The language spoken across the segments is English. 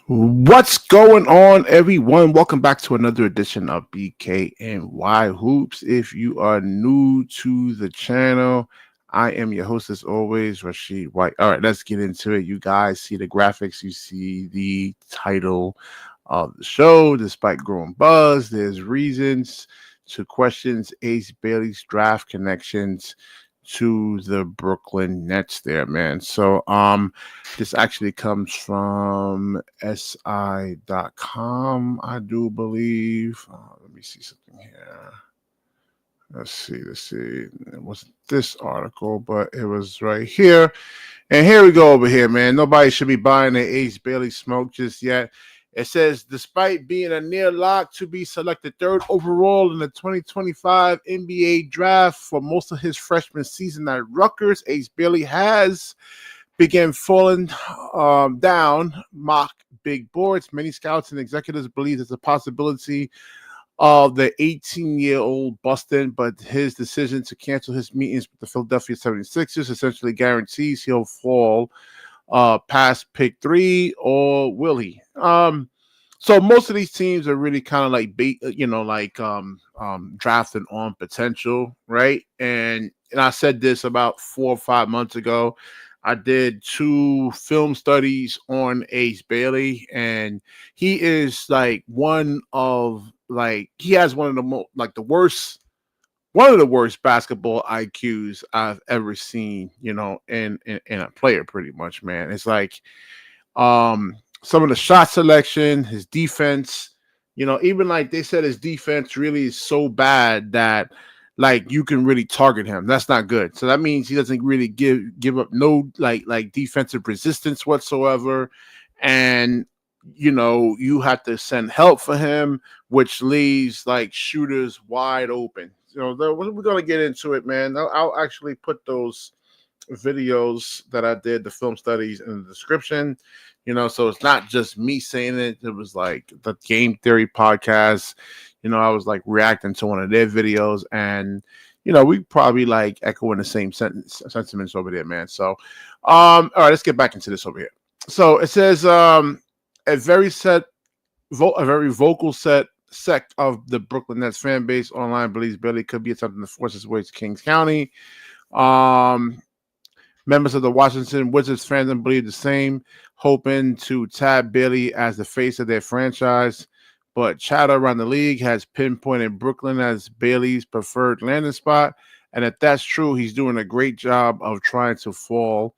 What's going on, everyone? Welcome back to another edition of BKNY Hoops. If you are new to the channel, I am your host as always, Rashid White. All right, let's get into it. You guys see the graphics, you see the title of the show. Despite growing buzz, there's reasons to questions Ace Bailey's draft connections to the Brooklyn Nets there, man. This actually comes from SI.com, I do believe. Let me see something here. Let's see. It wasn't this article, but it was right here. And here we go over here, man. Nobody should be buying the Ace Bailey smoke just yet. It says, despite being a near lock to be selected third overall in the 2025 NBA draft for most of his freshman season at Rutgers, Ace Bailey has began falling down mock big boards. Many scouts and executives believe there's a possibility of the 18-year-old busting, but his decision to cancel his meetings with the Philadelphia 76ers essentially guarantees he'll fall past pick 3, or will he? So most of these teams are really kind of like drafting on potential, right? And I said this about 4 or 5 months ago. I did 2 film studies on Ace Bailey, and he is like he has one of the worst basketball IQs I've ever seen, in a player, pretty much, man. It's like some of the shot selection, his defense, even like they said his defense really is so bad that like you can really target him. That's not good. So that means he doesn't really give up no like defensive resistance whatsoever. And you have to send help for him, which leaves like shooters wide open. We're gonna get into it, man. I'll actually put those videos that I did, the film studies, in the description. So it's not just me saying it. It was like the Game Theory podcast. I was like reacting to one of their videos, and we probably like echoing the same sentiments over there, man. So, all right, let's get back into this over here. So it says, a very vocal sect of the Brooklyn Nets fan base online believes Bailey could be attempting to force his way to Kings County. Members of the Washington Wizards fandom believe the same, hoping to tab Bailey as the face of their franchise. But chatter around the league has pinpointed Brooklyn as Bailey's preferred landing spot. And if that's true, he's doing a great job of trying to fall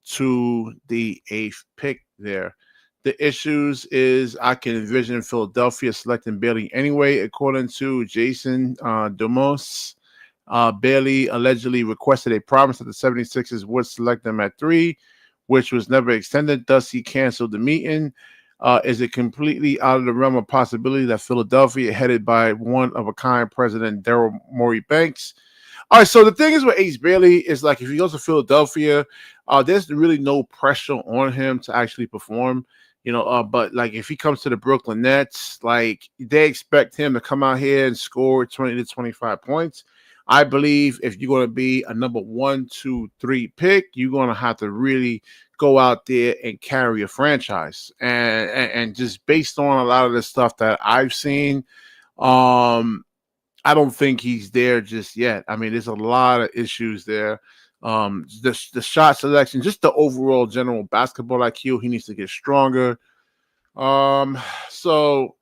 to the 8th pick there. The issues is I can envision Philadelphia selecting Bailey anyway, according to Jason Dumos. Bailey allegedly requested a promise that the 76ers would select them at 3, which was never extended. Thus, he canceled the meeting. Is it completely out of the realm of possibility that Philadelphia, headed by one-of-a-kind president Daryl Morey Banks? All right, so the thing is with Ace Bailey is like if he goes to Philadelphia, there's really no pressure on him to actually perform. But like if he comes to the Brooklyn Nets, like they expect him to come out here and score 20 to 25 points. I believe if you're going to be a number 1, 2, 3 pick, you're going to have to really go out there and carry a franchise. And just based on a lot of the stuff that I've seen, I don't think he's there just yet. I mean, there's a lot of issues there. The shot selection, just the overall general basketball IQ, he needs to get stronger. So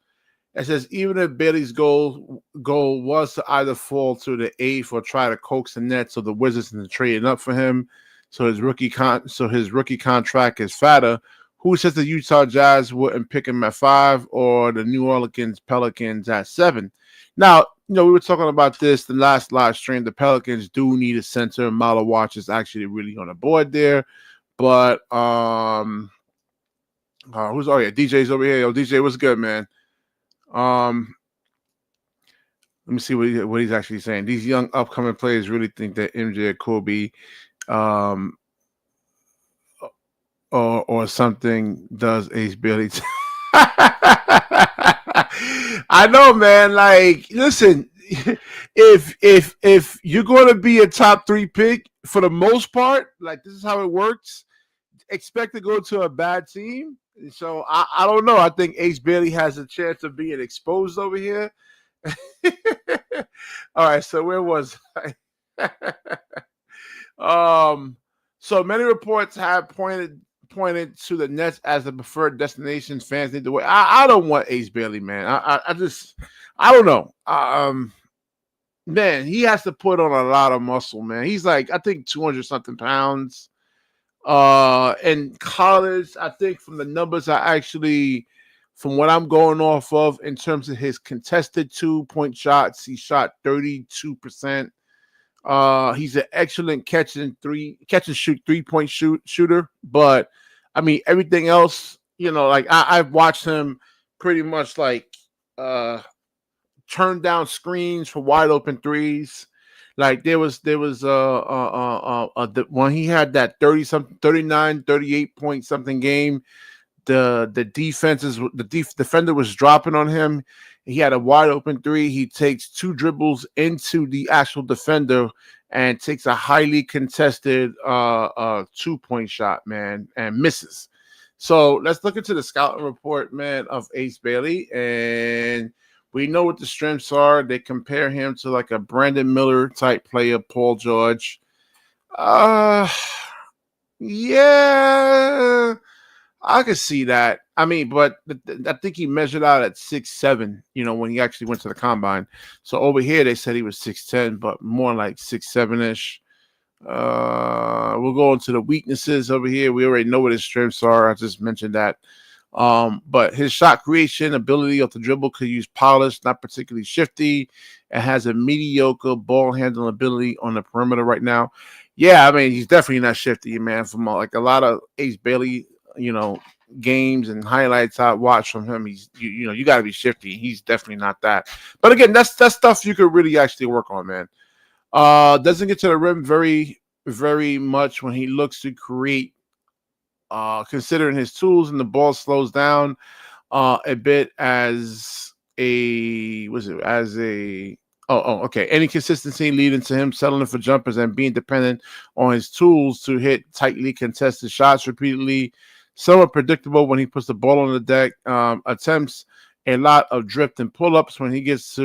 it says even if Bailey's goal was to either fall to the 8th or try to coax the Nets or the Wizards into trading up for him, so his rookie contract is fatter. Who says the Utah Jazz wouldn't pick him at 5 or the New Orleans Pelicans at 7? Now, we were talking about this the last live stream. The Pelicans do need a center. Mala Watch is actually really on the board there, but DJ's over here. Yo, DJ, what's good, man? Let me see what he's actually saying. These young upcoming players really think that MJ or Kobe, or something does Ace Bailey. I know, man. Like, listen, if you're going to be a top 3 pick for the most part, like this is how it works. Expect to go to a bad team. So I don't know. I think Ace Bailey has a chance of being exposed over here. All right, so where was I? So many reports have pointed to the Nets as the preferred destination fans need to wait. I don't want Ace Bailey, man. I just I don't know. Man, he has to put on a lot of muscle, man. He's like I think 200 something pounds. In college, I think from the numbers from what I'm going off of in terms of his contested 2-point shots, he shot 32%. He's an excellent catch and shoot 3-point shooter, but I mean everything else, like I've watched him pretty much like turn down screens for wide open threes. Like when he had that 30 something 39 38 point something game, the defender was dropping on him. He had a wide open three. He takes 2 dribbles into the actual defender and takes a highly contested 2-point shot, man, and misses. So let's look into the scouting report, man, of Ace Bailey, and we know what the strengths are. They compare him to like a Brandon Miller type player, Paul George. Yeah, I could see that. I mean, but I think he measured out at 6'7", when he actually went to the combine. So over here, they said he was 6'10", but more like 6'7"-ish. We'll go into the weaknesses over here. We already know what his strengths are. I just mentioned that. But his shot creation ability off the dribble could use polish, not particularly shifty. It has a mediocre ball handling ability on the perimeter right now. Yeah, I mean, he's definitely not shifty, man. From like a lot of Ace Bailey, games and highlights I watch from him, he's you got to be shifty. He's definitely not that. But again, that's stuff you could really actually work on, man. Doesn't get to the rim very, very much when he looks to create. Considering his tools, and the ball slows down a bit okay. Any consistency leading to him settling for jumpers and being dependent on his tools to hit tightly contested shots repeatedly. Somewhat predictable when he puts the ball on the deck. Attempts a lot of drift and pull-ups when he gets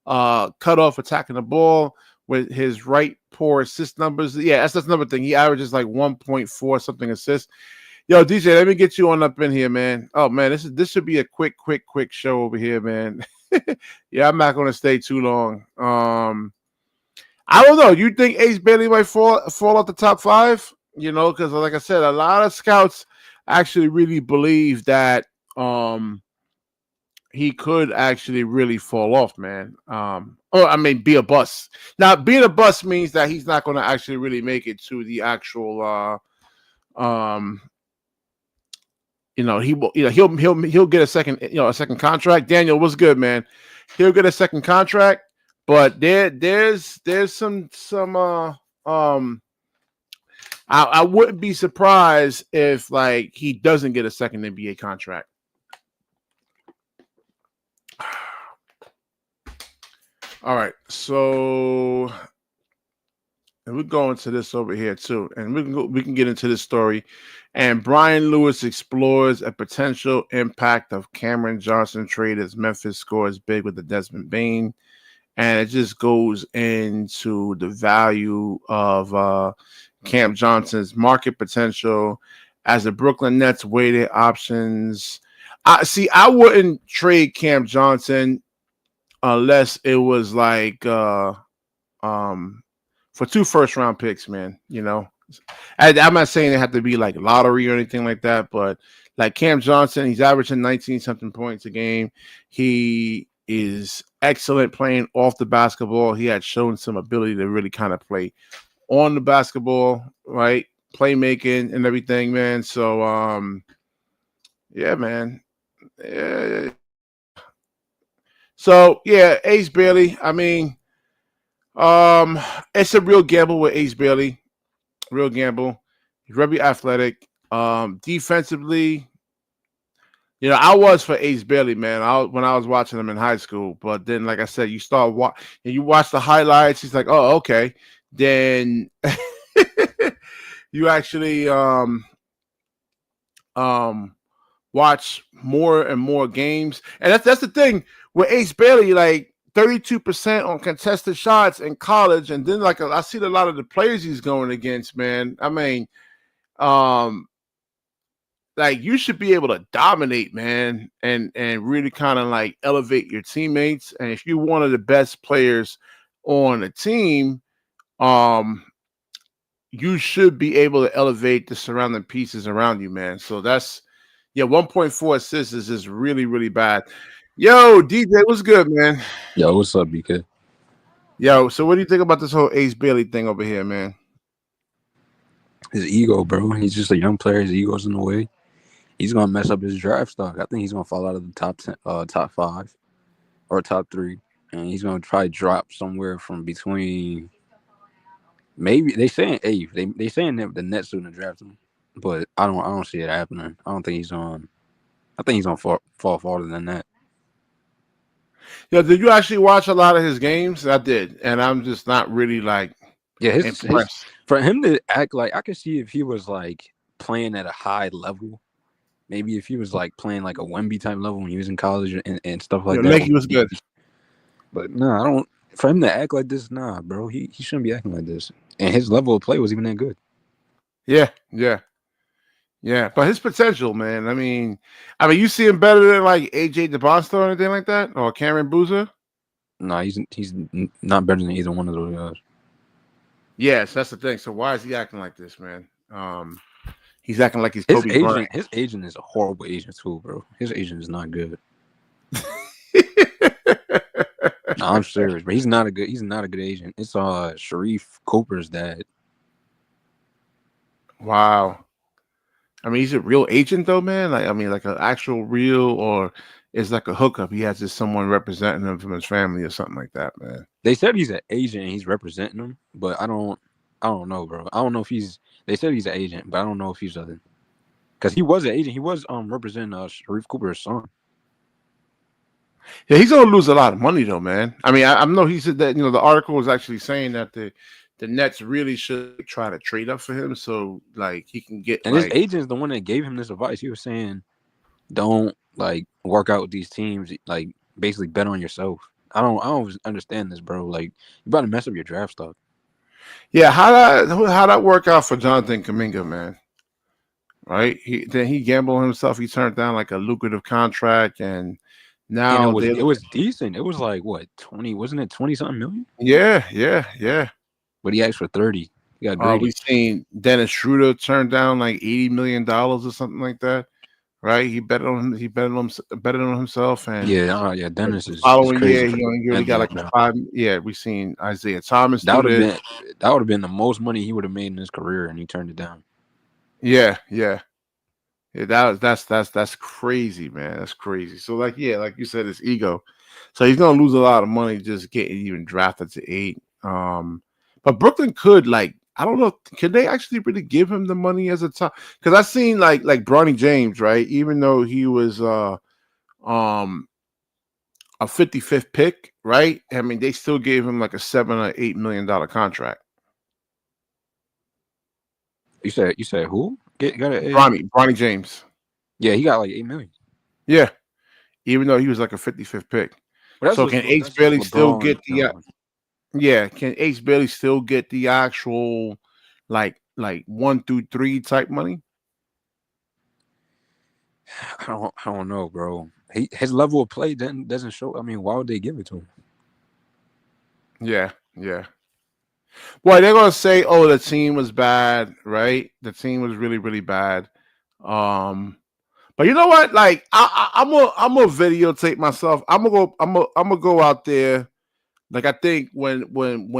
cut off attacking the ball. With his right poor assist numbers. Yeah, that's another thing. He averages like 1.4 something assists. Yo, DJ, let me get you on up in here, man. Oh man, this should be a quick show over here, man. Yeah, I'm not gonna stay too long. I don't know. You think Ace Bailey might fall out the top 5? Because like I said, a lot of scouts actually really believe that he could actually really fall off, man. Be a bust. Now, being a bust means that he's not going to actually really make it to the actual. He'll get a second contract. Daniel, what's good, man? He'll get a second contract, but there's some. I wouldn't be surprised if like he doesn't get a second NBA contract. All right, so we're going to this over here too, and we can get into this story. And Brian Lewis explores a potential impact of Cameron Johnson trade as Memphis scores big with the Desmond Bain, and it just goes into the value of Cam Johnson's market potential as the Brooklyn Nets weigh their options. I wouldn't trade Cam Johnson unless it was like for 2 first-round picks, man. I'm not saying it had to be like lottery or anything like that, but like Cam Johnson, he's averaging 19 something points a game. He is excellent playing off the basketball. He had shown some ability to really kind of play on the basketball, right? Playmaking and everything, man. So yeah, man. Yeah. So yeah, Ace Bailey. I mean, it's a real gamble with Ace Bailey. Real gamble. He's very athletic. Defensively, I was for Ace Bailey, man. When I was watching him in high school, but then, like I said, you watch the highlights. He's like, oh, okay. Then you actually um watch more and more games. And that's the thing with Ace Bailey, like 32% on contested shots in college, and then like I see a lot of the players he's going against, man. I mean, um, like you should be able to dominate, man, and really kind of like elevate your teammates. And if you're one of the best players on the team, um, you should be able to elevate the surrounding pieces around you, man. So that's 1.4 assists is just really, really bad. Yo, DJ, what's good, man? Yo, what's up, BK? Yo, so what do you think about this whole Ace Bailey thing over here, man? His ego, bro. He's just a young player. His ego's in the way. He's gonna mess up his draft stock. I think he's gonna fall out of the top 10, top 5 or top 3, and he's gonna probably drop somewhere from between. Maybe they saying eighth. They saying that the Nets are gonna draft him, but I don't see it happening. I don't think he's on. I think he's gonna fall farther than that. Yo, did you actually watch a lot of his games? I did, and I'm just not really like Yeah, his impressed. for him to act like I could see if he was like playing at a high level. Maybe if he was like playing like a Wemby type level when he was in college and stuff like that. Lakey was good. But no, I don't. For him to act like this, nah, bro, he shouldn't be acting like this. And his level of play was even that good. Yeah, yeah, yeah. But his potential, man. I mean, you see him better than like AJ DeBosto or anything like that, or Cameron Boozer. Nah, he's not better than either one of those guys. Yes, that's the thing. So why is he acting like this, man? He's acting like he's Kobe Bryant. His agent is a horrible agent too, bro. His agent is not good. No, I'm serious, but he's not a good agent. It's Sharif Cooper's dad. Wow. I mean, he's a real agent though, man. Like, I mean, like an actual real, or it's like a hookup. He has just someone representing him from his family or something like that, man. They said he's an agent and he's representing him, but I don't know, bro. I don't know if he's. They said he's an agent, but I don't know if he's other. Because he was an agent. He was representing Sharif Cooper's son. Yeah, he's gonna lose a lot of money though, man. I mean, I know he said that the article was actually saying that the Nets really should try to trade up for him so like he can get And his like agent is the one that gave him this advice. He was saying, "Don't like work out with these teams. Like basically bet on yourself." I don't understand this, bro. Like you about to mess up your draft stock. yeah. How that work out for Jonathan Kuminga, man? Right? He gambled on himself. He turned down like a lucrative contract, and And now it was decent. It was like what 20? Wasn't it 20 something million? yeah. But he asked for 30. He got We've greedy. seen Dennis Schroeder turn down like $80 million or something like that. Right? He betted on himself, and Yeah. the Dennis is following crazy year for he only got gambling like like that. 5. Yeah, we've seen Isaiah Thomas That do would have this. been that would have been the most money he would have made in his career, and he turned it down. Yeah. That's crazy, man. That's crazy. So like like you said, his ego. So he's gonna lose a lot of money just getting even drafted to 8. But Brooklyn could like I don't know. Can they actually really give him the money as a top? Because I've seen like Bronny James, right? Even though he was um a 55th pick, right? I mean, they still gave him like a $7 or $8 million contract. You said who? Got a Bronny James. yeah, he got like 8 million. Yeah, even though he was like a 55th pick. But So can Ace that's just Bailey still LeBron. get the yeah, can Ace Bailey still get the actual like 1 through 3 type money? I don't know, bro. His level of play doesn't show. I mean, why would they give it to him? Yeah. Boy, they're gonna say, oh, the team was bad, right? The team was really, really bad. Um, but you know what? Like, I'm gonna videotape myself. I'm gonna go out there. Like, I think when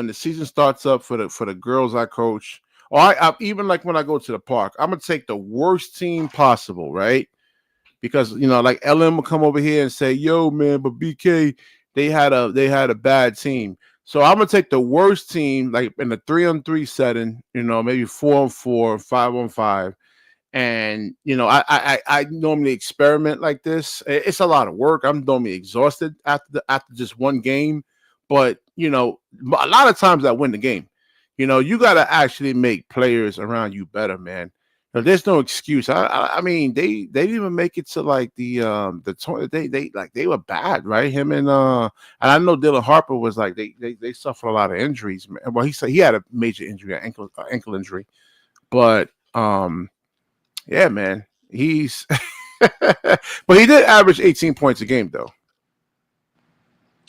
the season starts up for the girls I coach, or I even like when I go to the park, I'm gonna take the worst team possible, right? Because like LM will come over here and say, "Yo, man, but BK, they had a bad team." So I'm gonna take the worst team, like in the 3-on-3 setting, maybe 4-on-4, 5-on-5, and I normally experiment like this. It's a lot of work. I'm normally exhausted after just one game, but a lot of times I win the game. You got to actually make players around you better, man. there's no excuse. I mean they didn't even make it to like they were bad, right? Him and I know Dylan Harper was like they suffered a lot of injuries. Man. Well, he said he had a major injury, an ankle injury, but yeah, man, he's but he did average 18 points a game though.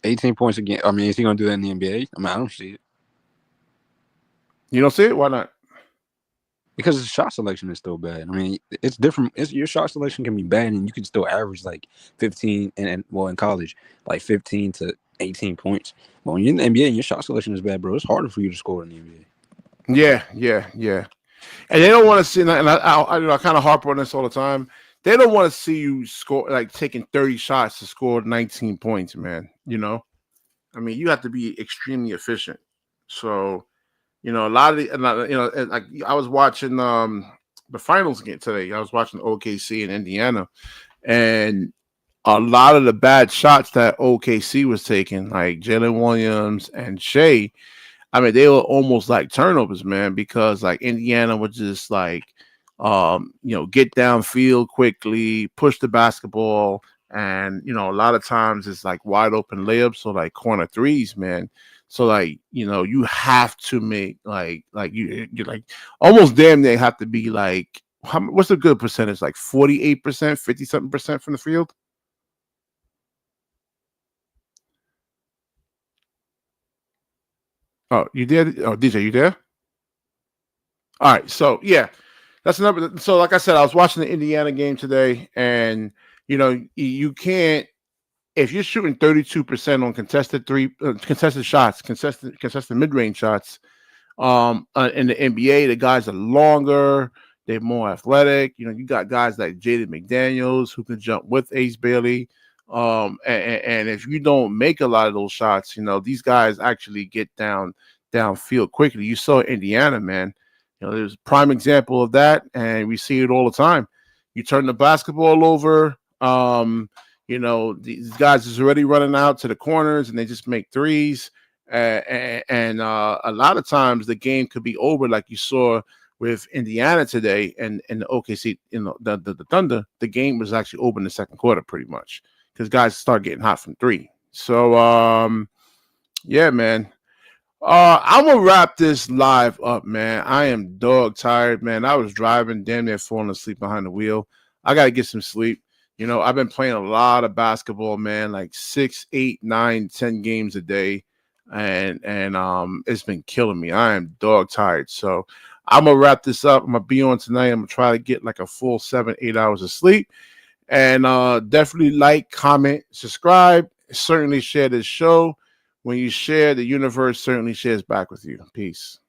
18 points again. I mean, is he gonna do that in the NBA? I mean, I don't see it You don't see it? Why not? because his shot selection is still bad. I mean, it's different. Your shot selection can be bad, and you can still average like 15 and well in college, like 15 to 18 points. But when you're in the NBA and your shot selection is bad, bro, it's harder for you to score in the NBA. Yeah. And they don't want to see, and I kind of harp on this all the time. They don't want to see you score like taking 30 shots to score 19 points, man. I mean, you have to be extremely efficient. So, a lot of like I was watching the finals game today. I was watching OKC in Indiana, and a lot of the bad shots that OKC was taking, like Jalen Williams and Shea, I mean, they were almost like turnovers, man, because like Indiana would just like, get downfield quickly, push the basketball, and a lot of times it's like wide open layups, so like corner threes, man. So like, you have to make like you're like almost damn near have to be like, what's a good percentage? Like 48%, 50 something percent from the field. Oh, you did? Oh, DJ, you there? All right. So yeah, that's another. So like I said, I was watching the Indiana game today, and you can't if you're shooting 32% on contested shots, contested mid range shots. In the NBA, the guys are longer, they're more athletic. You got guys like Jaden McDaniels who can jump with Ace Bailey. And if you don't make a lot of those shots, these guys actually get downfield quickly. You saw Indiana, man. There's a prime example of that, and we see it all the time. You turn the basketball over. These guys is already running out to the corners, and they just make threes. And a lot of times the game could be over, like you saw with Indiana today, and the OKC, the Thunder. The game was actually over in the second quarter, pretty much, because guys start getting hot from three. So, yeah, man. I'm gonna wrap this live up, man. I am dog tired, man. I was driving, damn near falling asleep behind the wheel. I gotta get some sleep. I've been playing a lot of basketball, man, like 6, 8, 9, 10 games a day, and it's been killing me. I am dog tired, so I'm gonna wrap this up. I'm gonna be on tonight. I'm gonna try to get like a full 7, 8 hours of sleep, and definitely like, comment, subscribe. Certainly share this show. When you share, the universe certainly shares back with you. Peace.